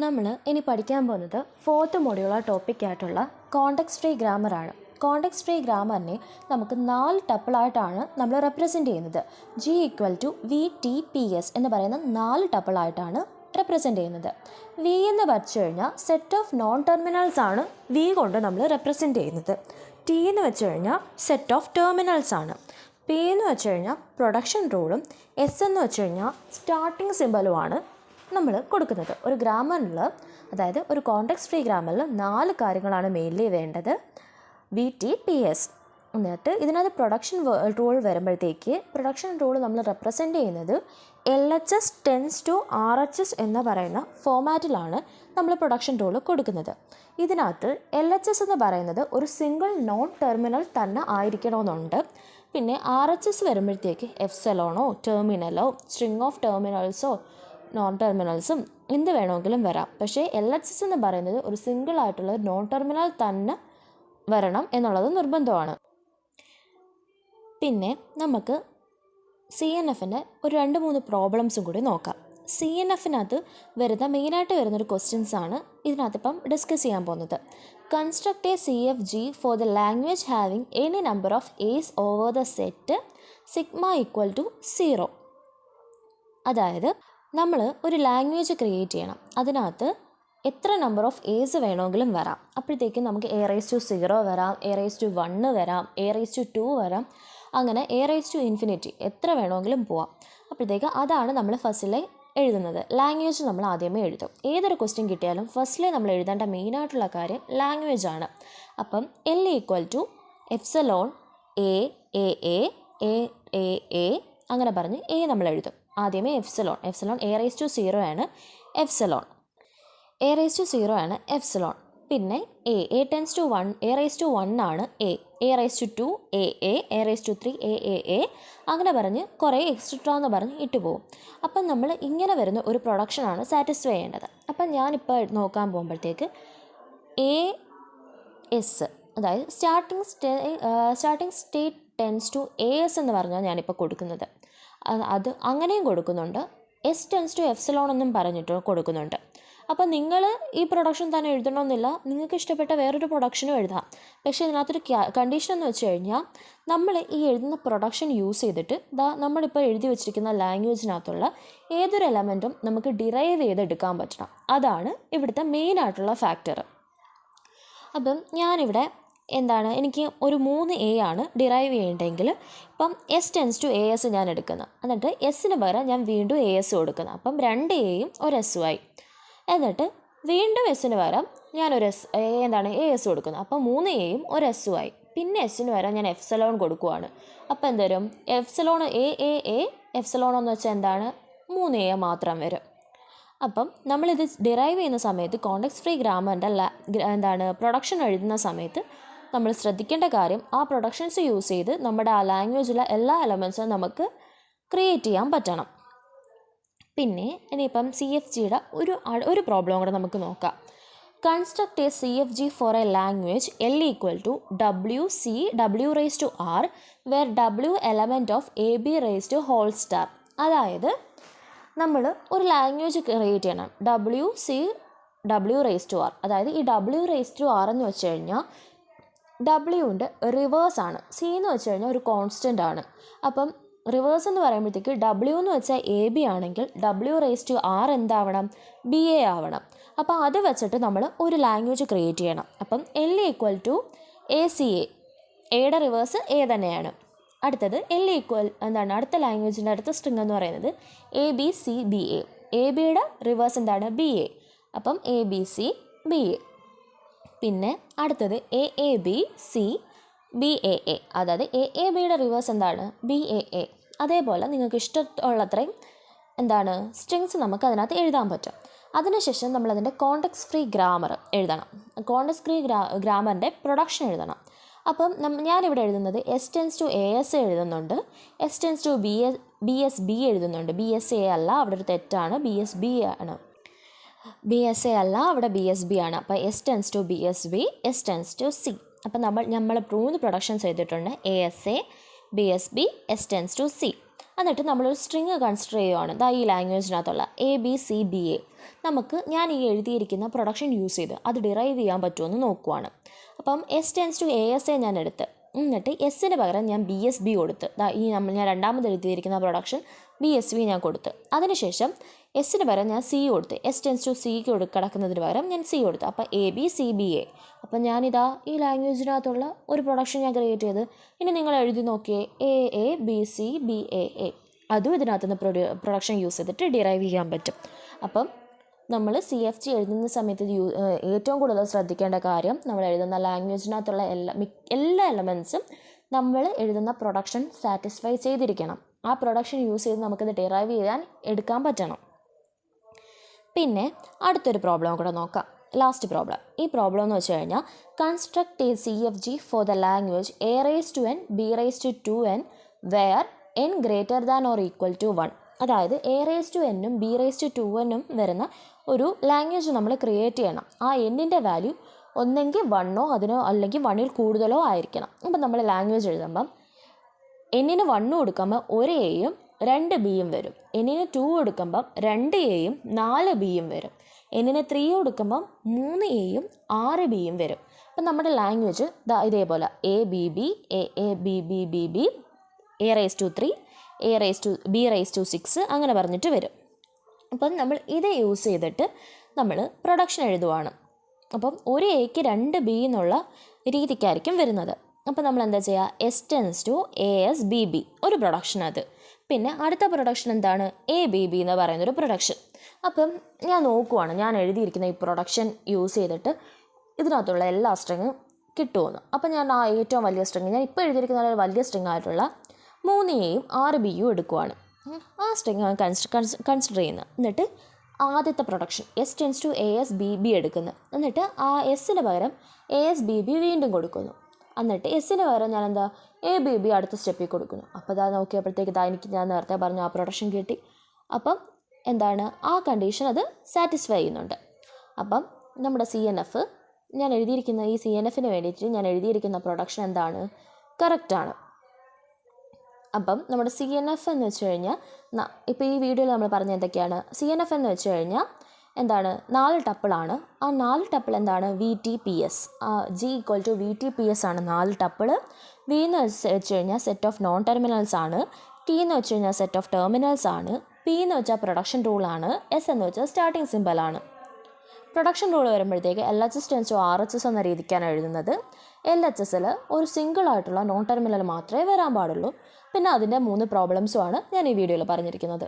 നമ്മൾ ഇനി പഠിക്കാൻ പോകുന്നത് ഫോർത്ത് മൊഡ്യൂള ടോപ്പിക്കായിട്ടുള്ള കോണ്ടെക്സ്റ്റ് ഫ്രീ ഗ്രാമറാണ്. കോണ്ടെക്സ്റ്റ് ഫ്രീ ഗ്രാമറിനെ നമുക്ക് 4 ടപ്പിളായിട്ടാണ് നമ്മൾ റെപ്രസെൻ്റ് ചെയ്യുന്നത്. G=VTPS എന്ന് പറയുന്ന 4 ടപ്പിളായിട്ടാണ് റെപ്രസെൻ്റ് ചെയ്യുന്നത്. വി എന്ന് വച്ചു കഴിഞ്ഞാൽ സെറ്റ് ഓഫ് നോൺ ടെർമിനൽസ് ആണ് വി കൊണ്ട് നമ്മൾ റെപ്രസെൻ്റ് ചെയ്യുന്നത്. ടി എന്ന് വെച്ച് കഴിഞ്ഞാൽ സെറ്റ് ഓഫ് ടെർമിനൽസ് ആണ്. പി എന്ന് വെച്ച് കഴിഞ്ഞാൽ പ്രൊഡക്ഷൻ റൂളും എസ് എന്ന് വെച്ച് കഴിഞ്ഞാൽ സ്റ്റാർട്ടിങ് സിമ്പലുമാണ് നമ്മൾ കൊടുക്കുന്നത്. ഒരു ഗ്രാമറിൽ, അതായത് ഒരു കോണ്ടെക്സ്റ്റ് ഫ്രീ ഗ്രാമറിൽ 4 കാര്യങ്ങളാണ് മെയിൻലി വേണ്ടത്. VTPS. എന്നിട്ട് ഇതിനകത്ത് പ്രൊഡക്ഷൻ റൂൾ വരുമ്പോഴത്തേക്ക് പ്രൊഡക്ഷൻ റൂൾ നമ്മൾ റെപ്രസെൻ്റ് ചെയ്യുന്നത് LHS ടെൻസ് ടു RHS എന്ന് പറയുന്ന ഫോമാറ്റിലാണ് നമ്മൾ പ്രൊഡക്ഷൻ റൂൾ കൊടുക്കുന്നത്. ഇതിനകത്ത് LHS എന്ന് പറയുന്നത് ഒരു സിംഗിൾ നോൺ ടെർമിനൽ തന്നെ ആയിരിക്കണമെന്നുണ്ട്. പിന്നെ RHS വരുമ്പോഴത്തേക്ക് എഫ്സലോണോ ടെർമിനലോ സ്ട്രിങ് ഓഫ് ടെർമിനൽസോ നോൺ ടെർമിനൽസും എന്ത് വേണമെങ്കിലും വരാം. പക്ഷേ LHS എന്ന് പറയുന്നത് ഒരു സിംഗിൾ ആയിട്ടുള്ള നോൺ ടെർമിനൽ തന്നെ വരണം എന്നുള്ളത് നിർബന്ധമാണ്. പിന്നെ നമുക്ക് CNFൻ്റെ ഒരു 2-3 പ്രോബ്ലംസും കൂടി നോക്കാം. CNFനകത്ത് മെയിനായിട്ട് വരുന്നൊരു ക്വസ്റ്റ്യൻസാണ് ഇതിനകത്തിപ്പം ഡിസ്കസ് ചെയ്യാൻ പോകുന്നത്. Construct a CFG for the language having any number of S over the set sigma =0. അതായത് നമ്മൾ ഒരു ലാംഗ്വേജ് ക്രിയേറ്റ് ചെയ്യണം. അതിനകത്ത് എത്ര നമ്പർ ഓഫ് എസ് വേണമെങ്കിലും വരാം. അപ്പോഴത്തേക്കും നമുക്ക് A⁻0 വരാം, A⁻1 വരാം, A⁻2 വരാം, അങ്ങനെ A⁻∞ എത്ര വേണമെങ്കിലും പോവാം. അപ്പോഴത്തേക്ക് അതാണ് നമ്മൾ ഫസ്റ്റിലെ എഴുതുന്നത്. ലാംഗ്വേജ് നമ്മൾ ആദ്യമേ എഴുതും. ഏതൊരു ക്വസ്റ്റ്യൻ കിട്ടിയാലും ഫസ്റ്റിലെ നമ്മൾ എഴുതേണ്ട മെയിനായിട്ടുള്ള കാര്യം ലാംഗ്വേജ് ആണ്. അപ്പം L =ε A അങ്ങനെ പറഞ്ഞ് A നമ്മൾ എഴുതും. ആദ്യമേ എഫ്സലോൺ A⁻0 ആണ് എഫ്സലോൺ, A⁻0 ആണ് എഫ്സലോൺ. പിന്നെ A⁻1 ആണ് A⁻2 A⁻3 A അങ്ങനെ പറഞ്ഞ് കുറേ എക്സ്ട്രാ എന്ന് പറഞ്ഞ് ഇട്ട് പോകും. അപ്പം നമ്മൾ ഇങ്ങനെ വരുന്ന ഒരു പ്രൊഡക്ഷനാണ് സാറ്റിസ്ഫൈ ചെയ്യേണ്ടത്. അപ്പം ഞാനിപ്പോൾ നോക്കാൻ പോകുമ്പോഴത്തേക്ക് AS, അതായത് starting state tends to AS എന്ന് പറഞ്ഞാൽ ഞാനിപ്പോൾ കൊടുക്കുന്നത്. അത് അങ്ങനെയും കൊടുക്കുന്നുണ്ട്. S ടെൻസ് ടു എഫ്സലോൺ എന്നും പറഞ്ഞിട്ട് കൊടുക്കുന്നുണ്ട്. അപ്പോൾ നിങ്ങൾ ഈ പ്രൊഡക്ഷൻ തന്നെ എഴുതണമെന്നില്ല, നിങ്ങൾക്ക് ഇഷ്ടപ്പെട്ട വേറൊരു പ്രൊഡക്ഷനും എഴുതാം. പക്ഷേ ഇതിനകത്തൊരു കണ്ടീഷൻ എന്ന് വെച്ച് കഴിഞ്ഞാൽ നമ്മൾ ഈ എഴുതുന്ന പ്രൊഡക്ഷൻ യൂസ് ചെയ്തിട്ട് നമ്മളിപ്പോൾ എഴുതി വെച്ചിരിക്കുന്ന ലാംഗ്വേജിനകത്തുള്ള ഏതൊരു എലമെൻറ്റും നമുക്ക് ഡിറൈവ് ചെയ്തെടുക്കാൻ പറ്റണം. അതാണ് ഇവിടുത്തെ മെയിനായിട്ടുള്ള ഫാക്ടർ. അപ്പം ഞാനിവിടെ എനിക്ക് ഒരു 3 A ആണ് ഡിറൈവ് ചെയ്യേണ്ടതെങ്കിൽ ഇപ്പം S ടെൻസ് ടു AS ഞാൻ എടുക്കുന്നത്. എന്നിട്ട് എസ്സിന് പകരം ഞാൻ വീണ്ടും AS കൊടുക്കുന്നത്. അപ്പം 2 Aയും ഒരു എസ്സുമായി. എന്നിട്ട് വീണ്ടും എസ്സിന് പകരം ഞാനൊരു AS കൊടുക്കുന്നത്. അപ്പം 3 Aയും ഒരു എസ്സുമായി. പിന്നെ എസ്സിന് പകരം ഞാൻ എഫ്സലോൺ കൊടുക്കുവാണ്. അപ്പം എന്തരും എഫ്സലോൺ A എഫ്സലോൺ എന്ന് വെച്ചാൽ 3 A മാത്രം വരും. അപ്പം നമ്മളിത് ഡിറൈവ് ചെയ്യുന്ന സമയത്ത് കോണ്ടെക്സ്റ്റ് ഫ്രീ ഗ്രാമറിൻ്റെ പ്രൊഡക്ഷൻ എഴുതുന്ന സമയത്ത് നമ്മൾ ശ്രദ്ധിക്കേണ്ട കാര്യം, ആ പ്രൊഡക്ഷൻസ് യൂസ് ചെയ്ത് നമ്മുടെ ആ ലാംഗ്വേജിലെ എല്ലാ എലമെൻസും നമുക്ക് ക്രിയേറ്റ് ചെയ്യാൻ പറ്റണം. പിന്നെ ഇനിയിപ്പം CFGയുടെ ഒരു പ്രോബ്ലം കൂടെ നമുക്ക് നോക്കാം. Construct a CFG for a language L =WC W⁻R where W element of AB⁻⁻. അതായത് നമ്മൾ ഒരു ലാംഗ്വേജ് ക്രിയേറ്റ് ചെയ്യണം WC W⁻R. അതായത് ഈ W⁻R എന്ന് വെച്ച് കഴിഞ്ഞാൽ ഡബ്ല്യുവിൻ്റെ റിവേഴ്സാണ്. C എന്ന് വെച്ച് കഴിഞ്ഞാൽ ഒരു കോൺസ്റ്റൻ്റ് ആണ്. അപ്പം റിവേഴ്സ് എന്ന് പറയുമ്പോഴത്തേക്ക് W എന്ന് വെച്ചാൽ AB ആണെങ്കിൽ W⁻R എന്താവണം? BA ആവണം. അപ്പോൾ അത് വെച്ചിട്ട് നമ്മൾ ഒരു ലാംഗ്വേജ് ക്രിയേറ്റ് ചെയ്യണം. അപ്പം L ACA, എയുടെ റിവേഴ്സ് A തന്നെയാണ്. അടുത്തത് അടുത്ത ലാംഗ്വേജിൻ്റെ അടുത്ത സ്ട്രിങ് എന്ന് പറയുന്നത് ABCBA. ABയുടെ റിവേഴ്സ് BA. അപ്പം ABCBA. പിന്നെ അടുത്തത് AABCBAA, അതായത് AABയുടെ റിവേഴ്സ് BAA. അതേപോലെ നിങ്ങൾക്ക് ഇഷ്ടമുള്ളത്രയും സ്ട്രിങ്സ് നമുക്ക് അതിനകത്ത് എഴുതാൻ പറ്റും. അതിനുശേഷം നമ്മളതിൻ്റെ കോണ്ടെക്സ്റ്റ് ഫ്രീ ഗ്രാമർ എഴുതണം. കോണ്ടെക്സ്റ്റ് ഫ്രീ ഗ്രാമറിൻ്റെ പ്രൊഡക്ഷൻ എഴുതണം. അപ്പം ഞാനിവിടെ എഴുതുന്നത് S ടെൻസ് ടു AS എഴുതുന്നുണ്ട്, S ടെൻസ് ടു BSB എഴുതുന്നുണ്ട്. BSA അല്ല, അവിടെ ഒരു തെറ്റാണ്, BSB ആണ്. BSA അല്ല, അവിടെ BSB ആണ്. അപ്പോൾ S tends to BSB, S tends to C. അപ്പം നമ്മൾ 3 പ്രൊഡക്ഷൻസ് ചെയ്തിട്ടുണ്ട്. ASA, BSB, S tends to C. എന്നിട്ട് നമ്മളൊരു സ്ട്രിങ് കൺസിഡർ ചെയ്യുവാണ് ഈ ലാംഗ്വേജിനകത്തുള്ള ABCBA. ഞാൻ ഈ എഴുതിയിരിക്കുന്ന പ്രൊഡക്ഷൻ യൂസ് ചെയ്ത് അത് ഡിറൈവ് ചെയ്യാൻ പറ്റുമെന്ന് നോക്കുവാണ്. അപ്പം S → ASA ഞാൻ എടുത്ത്, എന്നിട്ട് എസ്സിന് പകരം ഞാൻ BSB കൊടുത്ത്, ഞാൻ രണ്ടാമത് എഴുതിയിരിക്കുന്ന പ്രൊഡക്ഷൻ BSB ഞാൻ കൊടുത്ത്. അതിനുശേഷം എസ്സിന് പകരം ഞാൻ C കൊടുത്ത്, S/C കിടക്കുന്നതിന് പകരം ഞാൻ C കൊടുത്ത്. അപ്പോൾ ABCBA. അപ്പം ഞാനിതാ ഈ ലാംഗ്വേജിനകത്തുള്ള ഒരു പ്രൊഡക്ഷൻ ഞാൻ ക്രിയേറ്റ് ചെയ്ത്. ഇനി നിങ്ങൾ എഴുതി നോക്കിയേ, AABCBAA. അതും ഇതിനകത്ത് നിന്ന് പ്രൊഡക്ഷൻ യൂസ് ചെയ്തിട്ട് ഡിറൈവ് ചെയ്യാൻ പറ്റും. അപ്പം നമ്മൾ CFG എഴുതുന്ന സമയത്ത് ഏറ്റവും കൂടുതൽ ശ്രദ്ധിക്കേണ്ട കാര്യം, നമ്മൾ എഴുതുന്ന ലാംഗ്വേജിനകത്തുള്ള എല്ലാ എലമെൻറ്റ്സും നമ്മൾ എഴുതുന്ന പ്രൊഡക്ഷൻ സാറ്റിസ്ഫൈ ചെയ്തിരിക്കണം. ആ പ്രൊഡക്ഷൻ യൂസ് ചെയ്ത് നമുക്കത് ഡിറൈവ് ചെയ്യാൻ എടുക്കാൻ പറ്റണം. പിന്നെ അടുത്തൊരു പ്രോബ്ലം കൂടെ നോക്കാം, ലാസ്റ്റ് പ്രോബ്ലം. ഈ പ്രോബ്ലം എന്ന് വെച്ച് കഴിഞ്ഞാൽ, construct a CFG for the language A⁻n B⁻2n where n > 1. അതായത് A⁻n B⁻2n വരുന്ന ഒരു ലാംഗ്വേജ് നമ്മൾ ക്രിയേറ്റ് ചെയ്യണം. ആ എന്നിൻ്റെ വാല്യൂ ഒന്നെങ്കിൽ 1 അതിനോ അല്ലെങ്കിൽ 1 കൂടുതലോ ആയിരിക്കണം. അപ്പം നമ്മൾ ലാംഗ്വേജ് എഴുതുമ്പം എന്നിന് 1 കൊടുക്കുമ്പോൾ 1 Aയും 2 Bയും വരും. എന്നിന് 2 കൊടുക്കുമ്പം 2 Aയും 4 Bയും വരും. എന്നിന് 3 കൊടുക്കുമ്പം 3 Aയും 6 Bയും വരും. അപ്പം നമ്മുടെ ലാംഗ്വേജ് ഇതേപോലെ ABB AABBBB A⁻3 B⁻6 അങ്ങനെ പറഞ്ഞിട്ട് വരും. അപ്പം നമ്മൾ ഇത് യൂസ് ചെയ്തിട്ട് നമ്മൾ പ്രൊഡക്ഷൻ എഴുതുവാണ്. അപ്പം 1 Aക്ക് 2 B എന്നുള്ള രീതിക്കായിരിക്കും വരുന്നത്. അപ്പം നമ്മൾ എന്താ ചെയ്യുക, S → ASBB ഒരു പ്രൊഡക്ഷൻ അത്. പിന്നെ അടുത്ത പ്രൊഡക്ഷൻ എന്താണ്, ABB എന്ന് പറയുന്നൊരു പ്രൊഡക്ഷൻ. അപ്പം ഞാൻ നോക്കുവാണ്, ഞാൻ എഴുതിയിരിക്കുന്ന ഈ പ്രൊഡക്ഷൻ യൂസ് ചെയ്തിട്ട് ഇതിനകത്തുള്ള എല്ലാ സ്ട്രിങ്ങും കിട്ടുമെന്ന്. അപ്പം ഞാൻ ആ ഏറ്റവും വലിയ സ്ട്രിങ്, ഞാൻ ഇപ്പോൾ എഴുതിയിരിക്കുന്ന വലിയ സ്ട്രിങ് ആയിട്ടുള്ള 3 Aയും 6 Bയും എടുക്കുവാണ്. ആ സ്ട്രിങ് കൺസിഡർ ചെയ്യുന്നത്. എന്നിട്ട് ആദ്യത്തെ പ്രൊഡക്ഷൻ S → ASBB എടുക്കുന്നു. എന്നിട്ട് ആ എസ്സിന് പകരം ASBB വീണ്ടും കൊടുക്കുന്നു. എന്നിട്ട് എസ്സിന് പകരം ഞാൻ ABB അടുത്ത സ്റ്റെപ്പിൽ കൊടുക്കുന്നു. അപ്പോൾ നോക്കിയപ്പോഴത്തേക്ക് എനിക്ക് ഞാൻ നേരത്തെ പറഞ്ഞ ആ പ്രൊഡക്ഷൻ കിട്ടി. അപ്പം ആ കണ്ടീഷൻ അത് സാറ്റിസ്ഫൈ ചെയ്യുന്നുണ്ട്. അപ്പം നമ്മുടെ CNF, ഞാൻ എഴുതിയിരിക്കുന്ന ഈ CNFന് വേണ്ടിയിട്ട് ഞാൻ എഴുതിയിരിക്കുന്ന പ്രൊഡക്ഷൻ എന്താണ്, കറക്റ്റാണ്. അപ്പം നമ്മുടെ CNF എന്ന് വെച്ച് കഴിഞ്ഞാൽ, ഇപ്പോൾ ഈ വീഡിയോയിൽ നമ്മൾ പറഞ്ഞ എന്തൊക്കെയാണ്, CNF എന്ന് വെച്ച് കഴിഞ്ഞാൽ 4 ടപ്പിളാണ്. ആ 4 ടപ്പിൾ എന്താണ്, VTPS. G = VTPS ആണ് 4 ടപ്പിൾ. V എന്ന് വെച്ച് കഴിഞ്ഞാൽ സെറ്റ് ഓഫ് നോൺ ടെർമിനൽസ് ആണ്. T എന്ന് വെച്ച് കഴിഞ്ഞാൽ സെറ്റ് ഓഫ് ടെർമിനൽസ് ആണ്. P എന്ന് വെച്ചാൽ പ്രൊഡക്ഷൻ റൂളാണ്. S എന്ന് വെച്ചാൽ സ്റ്റാർട്ടിങ് സിമ്പലാണ്. പ്രൊഡക്ഷൻ റൂൾ വരുമ്പോഴത്തേക്ക് LHS → RHS എന്ന രീതിക്കാണ് എഴുതുന്നത്. LHSൽ ഒരു സിംഗിൾ ആയിട്ടുള്ള നോൺ ടെർമിനൽ മാത്രമേ വരാൻ പാടുള്ളൂ. പിന്നെ അതിൻ്റെ 3 പ്രോബ്ലംസുമാണ് ഞാൻ ഈ വീഡിയോയിൽ പറഞ്ഞിരിക്കുന്നത്.